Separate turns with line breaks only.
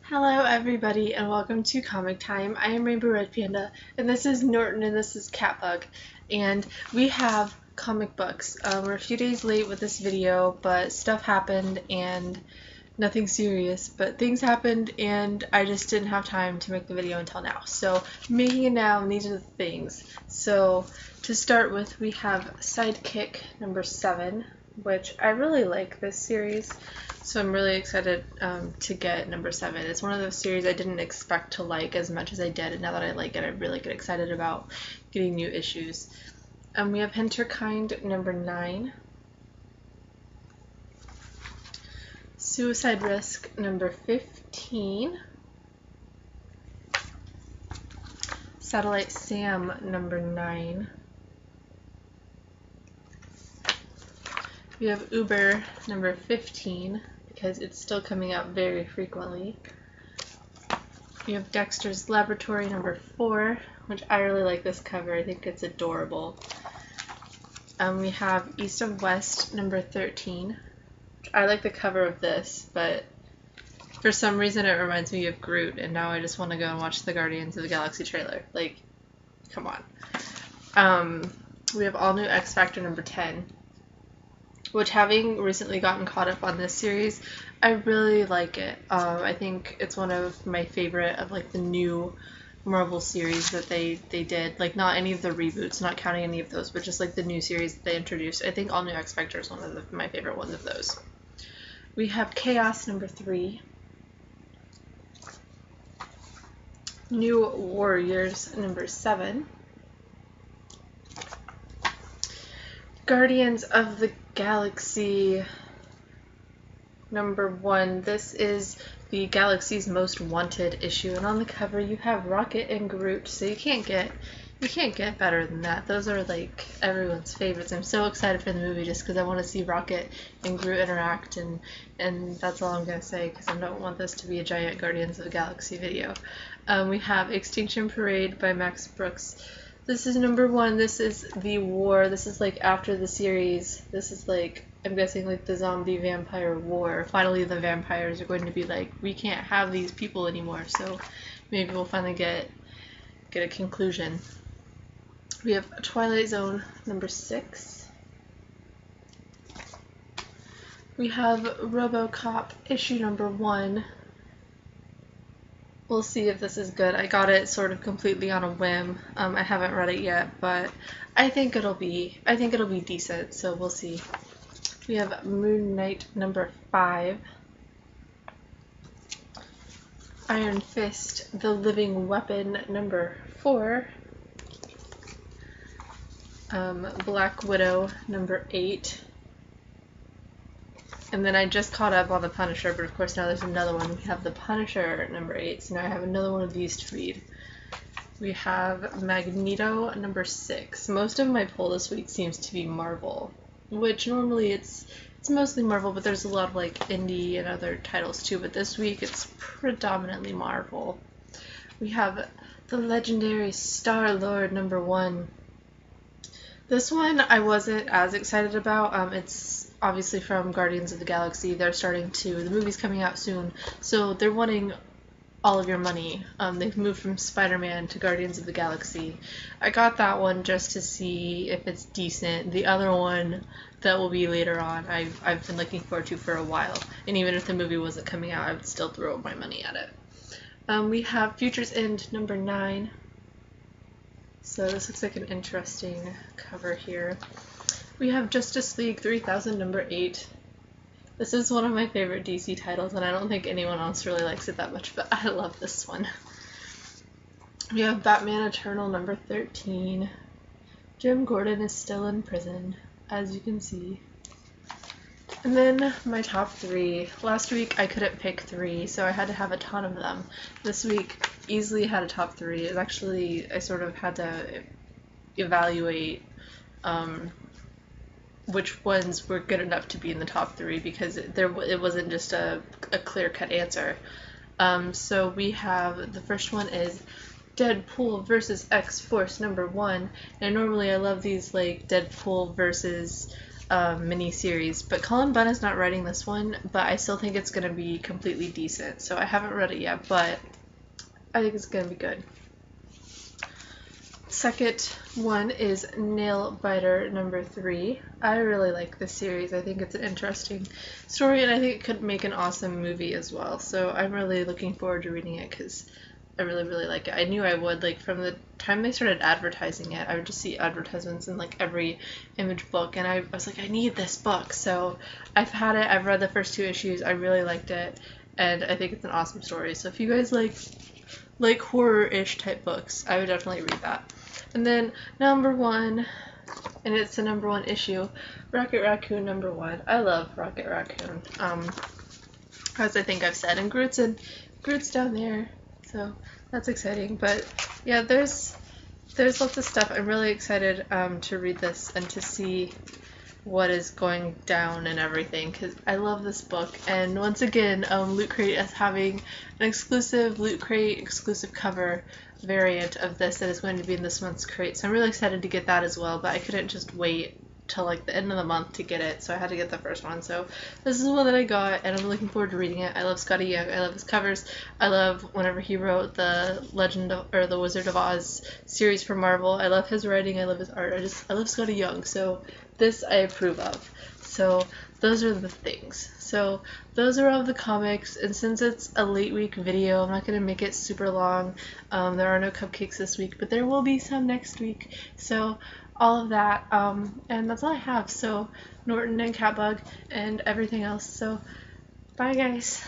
Hello everybody and welcome to Comic Time. I am Rainbow Red Panda and this is Norton and this is Catbug, and we have comic books. We're a few days late with this video, but stuff happened and nothing serious, but things happened and I just didn't have time to make the video until now. So I'm making it now, and these are the things. So to start with, we have Sidekick number 7, which I really like this series. So I'm really excited to get number 7. It's one of those series I didn't expect to like as much as I did, and now that I like it, I really get excited about getting new issues. We have Hinterkind number 9, Suicide Risk number 15, Satellite Sam number 9, we have Uber number 15, because it's still coming out very frequently. We have Dexter's Laboratory number 4, which I really like this cover. I think it's adorable. We have East of West number 13. I like the cover of this, but for some reason it reminds me of Groot, and now I just want to go and watch the Guardians of the Galaxy trailer. Like, come on. We have All New X Factor number 10, which, having recently gotten caught up on this series, I really like it. I think it's one of my favorite of like the new Marvel series that they did. Like, not any of the reboots, not counting any of those, but just like the new series that they introduced. I think All New X Factor is one of my favorite ones of those. We have Chaos number 3, New Warriors number 7, Guardians of the Galaxy number 1. This is the Galaxy's Most Wanted issue, and on the cover you have Rocket and Groot, so you can't get better than that. Those are like everyone's favorites. I'm so excited for the movie just because I want to see Rocket and Groot interact, and that's all I'm going to say because I don't want this to be a giant Guardians of the Galaxy video. We have Extinction Parade by Max Brooks. This is number 1. This is the war. This is like after the series. This is like, I'm guessing, like the zombie vampire war. Finally the vampires are going to be like, we can't have these people anymore, so maybe we'll finally get a conclusion. We have Twilight Zone number 6. We have RoboCop issue number 1. We'll see if this is good. I got it sort of completely on a whim. I haven't read it yet, but I think it'll be decent, so we'll see. We have Moon Knight number 5. Iron Fist, The Living Weapon number 4. Black Widow number 8. And then I just caught up on The Punisher, but of course now there's another one. We have The Punisher number 8, so now I have another one of these to read. We have Magneto number 6. Most of my pull this week seems to be Marvel, which normally it's mostly Marvel, but there's a lot of like indie and other titles too, but this week it's predominantly Marvel. We have The Legendary Star-Lord number 1. This one I wasn't as excited about. It's obviously from Guardians of the Galaxy. The movie's coming out soon, so they're wanting all of your money. They've moved from Spider-Man to Guardians of the Galaxy. I got that one just to see if it's decent. The other one that will be later on, I've been looking forward to for a while, and even if the movie wasn't coming out, I would still throw my money at it. We have Future's End number 9. So this looks like an interesting cover here. We have Justice League 3000 number 8. This is one of my favorite DC titles, and I don't think anyone else really likes it that much, but I love this one. We have Batman Eternal number 13. Jim Gordon is still in prison, as you can see. And then my top 3. Last week I couldn't pick 3, so I had to have a ton of them. This week easily had a top 3. It actually, I sort of had to evaluate which ones were good enough to be in the top 3, because it wasn't just a clear-cut answer. So we have, the first one is Deadpool versus X-Force number 1, and normally I love these like Deadpool versus mini series. But Cullen Bunn is not writing this one, but I still think it's going to be completely decent. So I haven't read it yet, but I think it's going to be good. Second one is Nailbiter number 3. I really like this series. I think it's an interesting story, and I think it could make an awesome movie as well. So I'm really looking forward to reading it because I really, really like it. I knew I would. Like, from the time they started advertising it, I would just see advertisements in like every Image book, and I was like, I need this book. So I've had it. I've read the first 2 issues. I really liked it, and I think it's an awesome story. So if you guys like horror-ish type books, I would definitely read that. And then number 1, and it's the number 1 issue, Rocket Raccoon number 1. I love Rocket Raccoon, as I think I've said, and Groot's down there, so that's exciting. But yeah, there's lots of stuff. I'm really excited to read this and to see what is going down and everything, because I love this book. And once again, Loot Crate is having an exclusive Loot Crate exclusive cover variant of this that is going to be in this month's crate, so I'm really excited to get that as well, but I couldn't just wait till like the end of the month to get it, so I had to get the first one. So this is one that I got, and I'm looking forward to reading it. I love Skottie Young. I love his covers. I love whenever he wrote the the Wizard of Oz series for Marvel. I love his writing. I love his art. I love Skottie Young, so this I approve of. So those are the things. So those are all the comics, and since it's a late week video, I'm not going to make it super long. There are no cupcakes this week, but there will be some next week. So all of that, and that's all I have. So Norton and Catbug and everything else. So bye guys.